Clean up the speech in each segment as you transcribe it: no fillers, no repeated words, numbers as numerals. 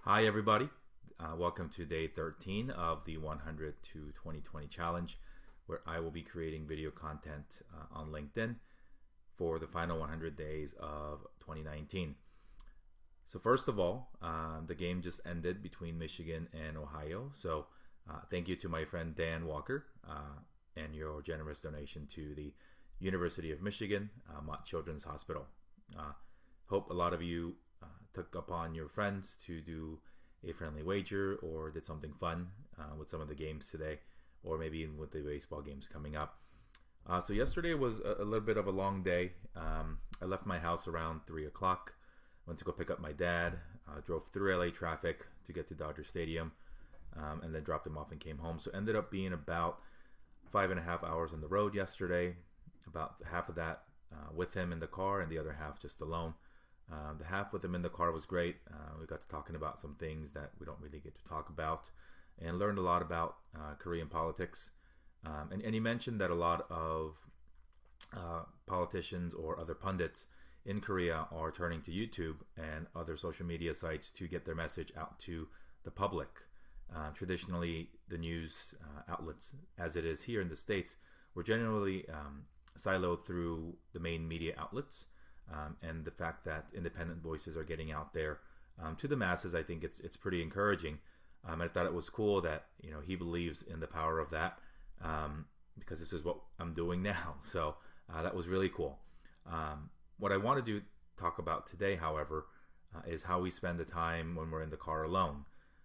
Hi, everybody. Welcome to day 13 of the 100 to 2020 challenge, where I will be creating video content on LinkedIn for the final 100 days of 2019. So first of all, the game just ended between Michigan and Ohio. So thank you to my friend Dan Walker and your generous donation to the University of Michigan, Mott Children's Hospital. Hope a lot of you took upon your friends to do a friendly wager or did something fun with some of the games today, or maybe even with the baseball games coming up. So yesterday was a little bit of a long day. I left my house around 3 o'clock, went to go pick up my dad, drove through LA traffic to get to Dodger Stadium, and then dropped him off and came home. So ended up being about 5.5 hours on the road yesterday, about half of that with him in the car and the other half just alone. The half with him in the car was great. We got to talking about some things that we don't really get to talk about, and learned a lot about Korean politics. And he mentioned that a lot of politicians or other pundits in Korea are turning to YouTube and other social media sites to get their message out to the public. Traditionally, the news outlets, as it is here in the States, were generally siloed through the main media outlets. And the fact that independent voices are getting out there to the masses, I think it's pretty encouraging. I thought it was cool that he believes in the power of that, because this is what I'm doing now. So that was really cool. What I want to talk about today, however, is how we spend the time when we're in the car alone,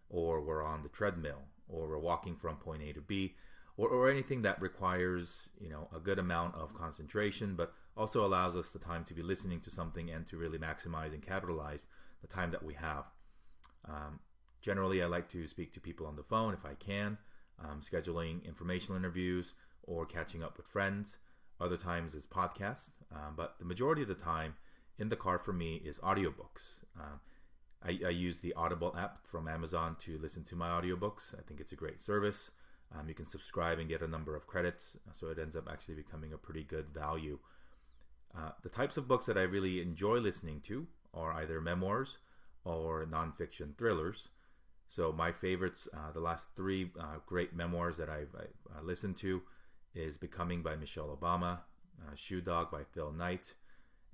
or we're on the treadmill, or we're walking from point A to B, or anything that requires a good amount of concentration, but also allows us the time to be listening to something and to really maximize and capitalize the time that we have. Generally, I like to speak to people on the phone if I can, scheduling informational interviews or catching up with friends. Other times is podcasts, but the majority of the time in the car for me is audiobooks. I use the Audible app from Amazon to listen to my audiobooks. I think it's a great service. You can subscribe and get a number of credits, so it ends up actually becoming a pretty good value. The types of books that I really enjoy listening to are either memoirs or nonfiction thrillers. So my favorites, the last three great memoirs that I've listened to is Becoming by Michelle Obama, Shoe Dog by Phil Knight,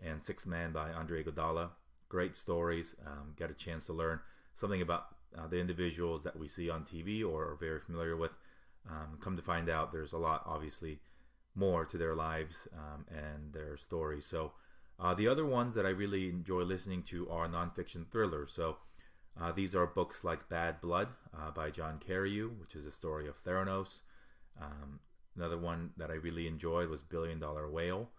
and Sixth Man by Andre Iguodala. Great stories. Get a chance to learn something about the individuals that we see on TV or are very familiar with. Come to find out, there's a lot, obviously, more to their lives and their stories. So the other ones that I really enjoy listening to are nonfiction thrillers. So these are books like Bad Blood by John Carreyrou, which is a story of Theranos. Another one that I really enjoyed was Billion Dollar Whale,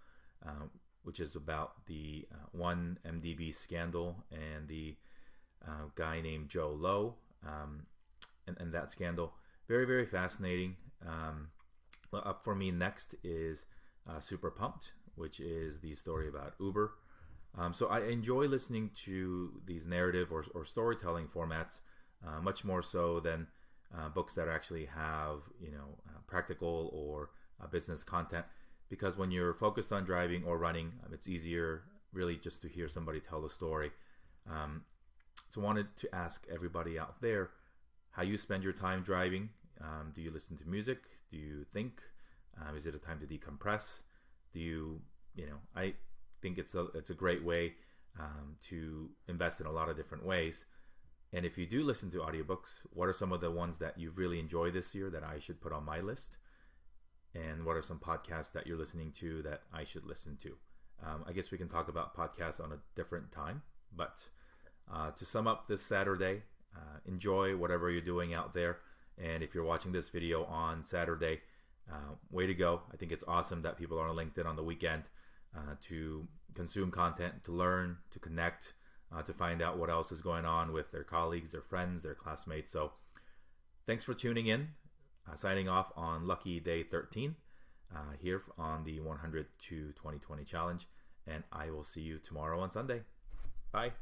which is about the 1MDB scandal and the guy named Jho Low and that scandal. Very, very fascinating. Up for me next is Super Pumped, which is the story about Uber. So I enjoy listening to these narrative or storytelling formats much more so than books that actually have practical or business content, because when you're focused on driving or running, it's easier really just to hear somebody tell a story. So I wanted to ask everybody out there how you spend your time driving. Do you listen to music? Do you think? Is it a time to decompress? Do you, I think it's a great way to invest in a lot of different ways. And if you do listen to audiobooks, what are some of the ones that you've really enjoyed this year that I should put on my list? And what are some podcasts that you're listening to that I should listen to? I guess we can talk about podcasts on a different time. But to sum up this Saturday, enjoy whatever you're doing out there. And if you're watching this video on Saturday, way to go. I think it's awesome that people are on LinkedIn on the weekend to consume content, to learn, to connect, to find out what else is going on with their colleagues, their friends, their classmates. So thanks for tuning in. Signing off on Lucky Day 13 here on the 100 to 2020 challenge. And I will see you tomorrow on Sunday. Bye.